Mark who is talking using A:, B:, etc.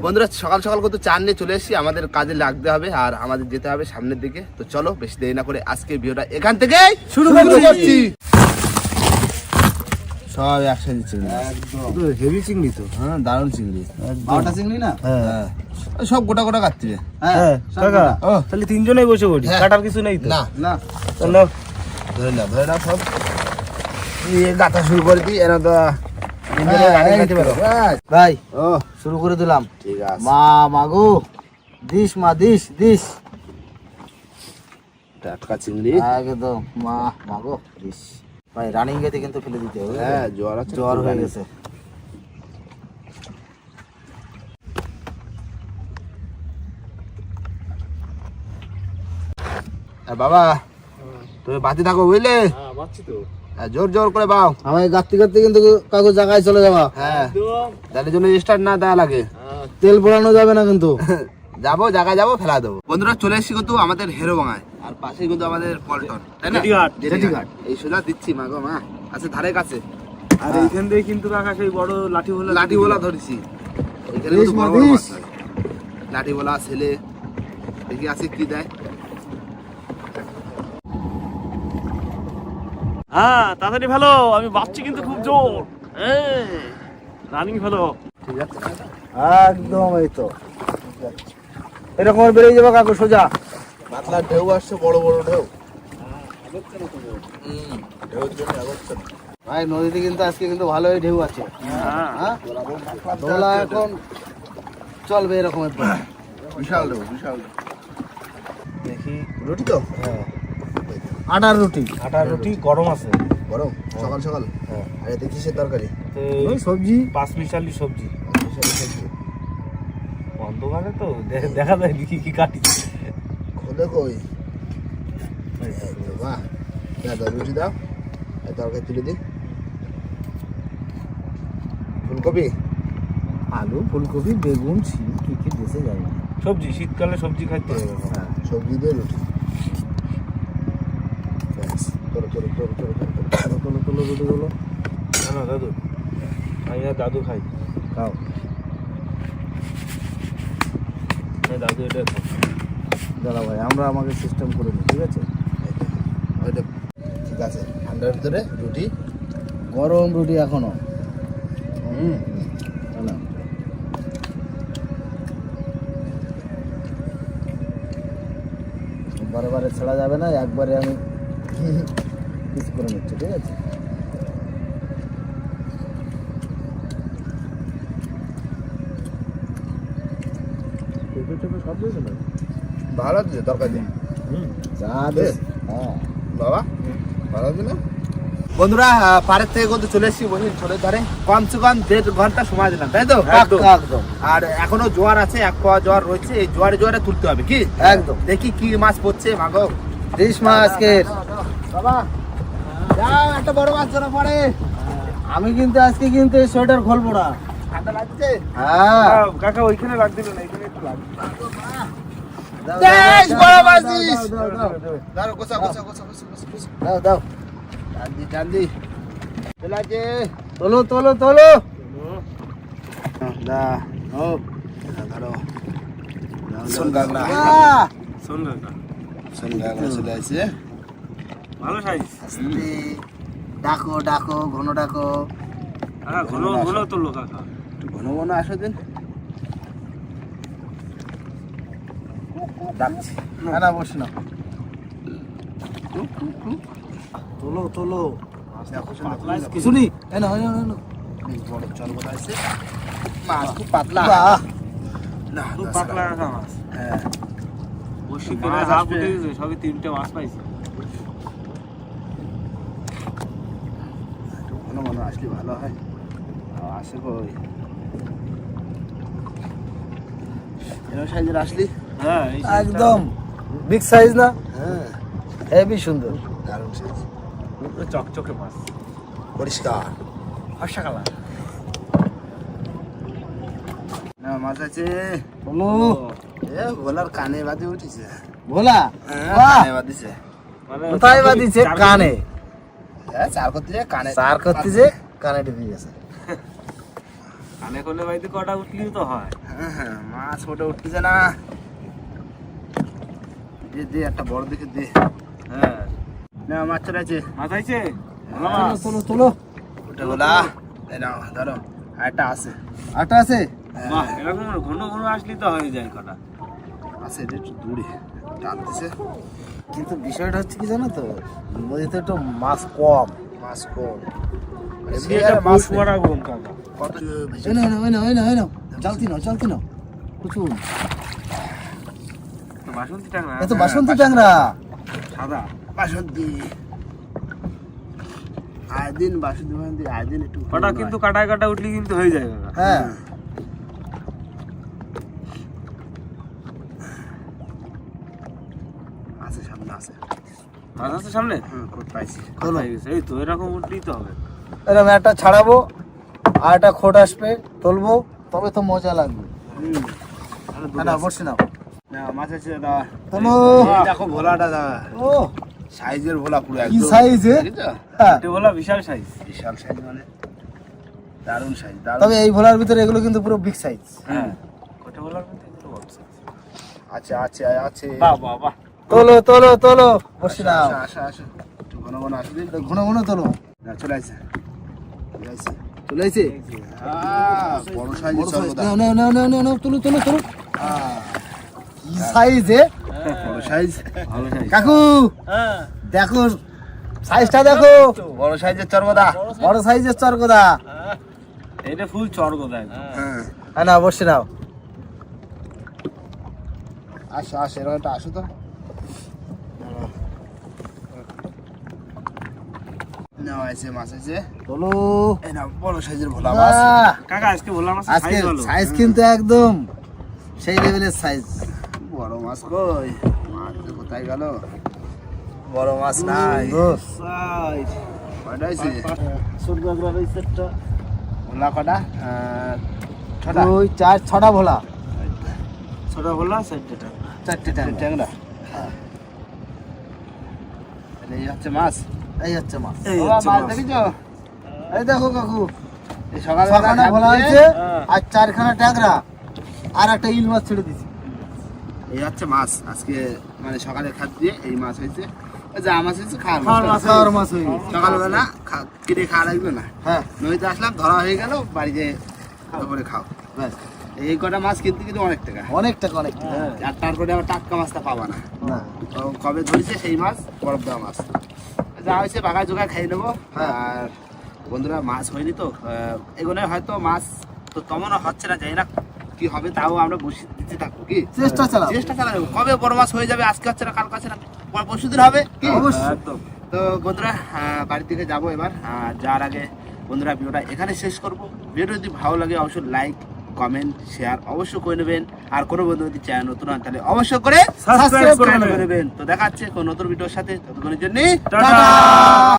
A: বন্ধুরা সকাল সকাল কত চান নিয়ে চলে এসেছি, আমাদের কাজে লাগতে হবে আর আমাদের যেতে হবে সামনের দিকে। তো চলো বেশি দেরি না করে আজকে ভিডিওটা এখান থেকে শুরু করছি। সব একসাথে চিংড়ি, একদম হেভি চিংড়ি তো। হ্যাঁ দারুণ চিংড়ি, বারোটা চিংড়ি না? হ্যাঁ সব গোটা গোটা কাটতে। হ্যাঁ কাকা তাহলে তিনজনেই বসে পড়ি, কাটার কিছু নেই তো? না না চলো ধরে না সব গাঁথা শুরু করে দিই। এরা তো ভাই ও শুরু করে দিলাম। ঠিক আছে মা মাগো দিস মা দিস দিস টাটকা চিংড়ি একদম মা মাগো দিস। ভাই রানিং গেতে কিন্তু ফেলে দিতে হবে। হ্যাঁ জ্বর হয়ে গেছে। বাবা তুমি বাতি থাকো বুঝলে? বাচ্চি তো জোর জোর করে বাও। আমার গাত্তি গাত্তি কিন্তু কাগজ জায়গায় চলে যাবা। হ্যাঁ তার জন্য স্টার্ট না দেওয়া লাগে, তেল পোড়ানো যাবে না কিন্তু। যাবো জায়গায় যাবো ফেলা দেবো। বন্ধুরা চলে এসেছি কিন্তু আমাদের হেরোভাঙায়, আর পাশে কিন্তু আমাদের পল্টন, তাই না? জেটিঘাট এই সোজা দিচ্ছি মা গো মা, আছে ধারে কাছে। আর এইখান থেকে কিন্তু কাকা সেই বড় লাঠি বলা ধরেছি। এইখানে কিন্তু বড় বড় মাছ হয়। লাঠি বলা ছেলে দেখি আছে কি দেয়।
B: হ্যাঁ তাড়াতাড়ি ভালো, আমি ভাবছি কিন্তু খুব জোর। রানিং ভালো,
A: ঠিক আছে একদম। এই তো এরকম বেরিয়ে যাবো কাকু সোজা। পাতলা ঢেউ আসছে, বড় বড় ঢেউ। ভাই নদীতে কিন্তু আজকে কিন্তু ভালোই ঢেউ আছে। দোলা এখন চলবে এরকম বিশাল ঢেউ, বিশাল ঢেউ। দেখি রুটি তো? হ্যাঁ আটার রুটি গরম আছে, গরম সকাল সকাল। হ্যাঁ আর এতে কিসের তরকারি? সবজি, পাঁচমিশালি সবজি।
B: অন্ধকারে তো দেখা যায় কি কি কাটি
A: খোলে কই। বাহ দাদা রুটি দাও, তরকারি তুলে দিই। ফুলকপি, আলু, ফুলকপি, বেগুন, শিম কি কি দেশে যায় না।
B: সবজি শীতকালে সবজি খাইতে হবে।
A: হ্যাঁ সবজি দিয়ে রুটি। তোলো রুটিগুলো।
B: না দাদু দাদু খাই,
A: খাও
B: দাদু এটা
A: দাদা ভাই আমরা আমাকে সিস্টেম করে নিই, ঠিক আছে? ওইটা ঠিক আছে। ঠান্ডার ভিতরে রুটি, গরম রুটি এখনো। বারে বারে ছাড়া যাবে না, একবারে আমি পিস করে নিচ্ছি, ঠিক আছে? ভালো আছে তরকারি দিয়ে। হ্যাঁ বাবা ভালো আছে না? বন্ধুরা পাড়ের থেকে কিন্তু চলে এসেছি বলি ছোটের ধারে। কমসে কম 1.5 ঘন্টা সময় দিলাম, তাই তো? একদম। আর এখনো জোয়ার আছে, এক পাওয়া জোয়ার রয়েছে। এই জোয়ারে তুলতে হবে কি? একদম। দেখি কি মাছ পড়ছে মাগো। দেশ মাছ আজকের। বাবা যাও একটা বড় মাছ ধরা পড়ে। আমি কিন্তু আজকে কিন্তু এই সোয়েটার খুলবো না, ঠান্ডা লাগছে। হ্যাঁ
B: কাকা ওইখানে রাখ দিল না, এখানে একটু লাগ।
A: দেশ বড় মাছ দিস। দাও গোছা দাও টান্দি চলে আছে। তোলো দা ও ধরো সোন গাগরা চলে আসছে।
B: ভালো সাইজ।
A: ডাকো ঘন ডাকো।
B: হ্যাঁ ঘন তোলো কাকা,
A: ঘন আসো দিন। ডাকছি না বসে না। তোলো শুনি বড় চলবো আছে মাছ, খুব পাতলা। না
B: খুব পাতলা কাকা মাছ।
A: হ্যাঁ
B: বসি করে হাফ উঠে গেছে, সবই 3টে মাছ পাইছি।
A: ঘন আসলে ভালো হয়। আসে কই এরকম সাইজের আসলি?
B: হ্যাঁ
A: একদম বিগ সাইজ না? হ্যাঁ হেভি সুন্দর, দারুণ সাইজ,
B: চকচকে মাছ,
A: পরিষ্কার
B: ফর্সা কালার।
A: না মাছ আছে। বলো এ ভোলার কানে বাজে উঠিছে। ভোলা কানে বাজিছে, কোথায় বাজিছে? কানে। চার করতেছে কানে ঢুকে গেছে।
B: কানে করলে বাড়িতে কটা উঠলেও তো হয়।
A: হ্যাঁ, মাছ ওটা উঠতেছে না। দে একটা বড় দেখে দে।
B: হ্যাঁ
A: না মাছ চলে আছে।
B: মাছ আইছে? ভালো
A: চলো,
B: মাছ।
A: চলো চলো। ওটা বলা এই নাও ধরো। আরেকটা আছে। আরেকটা আছে?
B: বাহ, এরকম ঘন ঘন আসলেই তো হয়ে যায় কটা।
A: আছে এটা একটু দূরে টানতেছে। কিন্তু বিষয়টা হচ্ছে কি জানো তো, নদীতে একটু মাছ কম। মাছ কম।
B: এমনি একটা মাছ পড়া গুণ কাকা।
A: কত
C: এই নাও, এই নাও, এই নাও, এই নাও। চালতি নাও, চালতি নাও। প্রচুর।
B: তো বাসন্তী টাকা
C: এ তো বাসন্তী ট্যাংরা।
B: সাদা।
A: বাসন্তী। আদিন বাসন্তী আদিন একটু
B: কটা কিন্তু কাটায় কাটা উঠলে কিন্তু হয়ে যায় কাকা।
C: হ্যাঁ।
A: আছে সামনে আছে।
B: মাছ আছে সামনে?
A: হুম, কোট পাইছি।
C: চলো।
B: হয়ে গেছে। এই তো এরকম উঠলেই তো হবে।
C: এরকম একটা ছাড়াবো, আর একটা খোট আসবে, তুলবো, তবে তো মজা লাগবে।
A: হুম।
C: না বসে নাও।
A: না মাছ আছে দাদা।
C: চলো।
A: এই দেখো ভোলাটা দাদা।
C: ও
A: সাইজের ভোলা পুরো
C: কি
A: একদম।
C: সাইজ এ?
A: দেখেছো?
C: হ্যাঁ।
B: এটা বলা বিশাল সাইজ।
A: বিশাল সাইজ মানে দারুণ সাইজ দারুণ।
C: তবে এই ভোলার ভিতরে এগুলো কিন্তু পুরো বিগ সাইজ।
B: হ্যাঁ। কটা বলার মধ্যে এগুলো বড় size।
A: আছে আছে আছে।
B: বাহ বাহ বাহ।
C: তোলো তোলো তোলো, বসে নাও।
A: আসো আসো আসো। একটু ঘন ঘন আসবে।
C: ঘন ঘন তোলো।
A: না চলে আসছে। চলে আসছে। চলে আসছে। বড় সাইজের
C: বড় সাইজ।
A: সর্বদা।
C: নাও নাও নাও নাও নাও নাও, তোলো তোলো তোলো। কি সাইজ এ?
A: বড় সাইজ।
B: ভালো সাইজ।
C: কাকু
B: হ্যাঁ।
C: দেখো সাইজটা দেখো,
A: বড় সাইজের চর্বদা।
C: বড় সাইজের চরকদা।
B: এটা ফুল চড়গদা একদম।
A: হ্যাঁ।
C: হ্যাঁ না বসে নাও।
A: আসো আসো এরকম একটা আসো তো। নাও আছে মাছ আছে।
C: তোলো।
A: এই না বড় সাইজের ভোলা মাছ।
C: বাহ,
B: কাকা আজকে বললাম মাছের
C: আজকে
B: সাইজ ভালো।
C: সাইজ কিন্তু একদম সেই লেভেলের সাইজ।
A: বড় মাছ কই? মাছ যে কোথায় গেল? বড় মাছ নাই।
B: সাইজ।
A: কয়টা হয়েছে?
B: ছোট কাকড়া রয়েছে একটা।
A: ভোলা কটা? ছটা।
C: 2 4 6টা ভোলা,
B: ছোট বললা সাইডটা।
C: 4টে ট্যাংরা।
A: ট্যাংরা। তাহলে এই হচ্ছে মাছ।
C: এই হচ্ছে মাছ।
B: এই
A: বাবা,
B: হচ্ছে
A: মাছ
B: মাছ।
A: দেখেছো?
C: এই দেখো কাকু,
A: এই সকালে
C: 6খানা ভোলা হয়েছে
B: হ্যাঁ।
C: আর 4খানা ট্যাংরা আর একটা ইল মাছ ছেড়ে দিছি।
A: এই হচ্ছে মাছ আজকে মানে সকালে খাত দিয়ে এই মাছ হয়েছে। এই যা মাছ হয়েছে খাওয়ার
B: খাওয়ার
A: মাছ।
B: মাছ।
C: খাওয়ার মাছ হয়ে গেছে।
A: সকালবেলা কিনে খাওয়া লাগবে না।
C: হ্যাঁ
A: নদীতে আসলাম ধরা হয়ে গেল, বাড়িতে তারপরে খাও।
C: ব্যাস,
A: এই কটা মাছ কিনতে কিন্তু অনেক টাকা।
C: অনেক টাকা অনেক টাকা।
B: হ্যাঁ।
A: আর তারপরে আবার টাটকা মাছটা পাবা না।
C: না
A: তো কবে ধরেছে সেই মাছ, বরফ দেওয়া মাছ। যা হয়েছে বাঘা জোগা খাই নেবো।
C: হ্যাঁ।
A: আর বন্ধুরা মাছ হয়নি তো এগুলো হয়তো মাছ তো তেমনও হচ্ছে না, জানি না কি হবে, তাও আমরা বসে দিতে থাকবো কি
C: চেষ্টা চালাও।
A: চেষ্টা চালাবো। কবে বড় মাছ হয়ে যাবে, আজকে হচ্ছে না, কালকে হচ্ছে না, পরশুদিন হবে কি?
C: অবশ্যই।
B: একদম।
A: তো বন্ধুরা বাড়ির দিকে যাবো এবার। যাওয়ার আগে বন্ধুরা ভিডিওটা এখানে শেষ করব। ভিডিও যদি ভালো লাগে অবশ্যই লাইক কমেন্ট শেয়ার অবশ্যই করে নেবেন। আর কোনো বন্ধু যদি চ্যানেল নতুন হন তাহলে অবশ্যই করে
B: Subscribe করে
A: করে
B: নেবেন।
A: নেবেন। তো দেখা হচ্ছে কোনো নতুন ভিডিওর সাথে, ততক্ষণের জন্য
B: টাটা।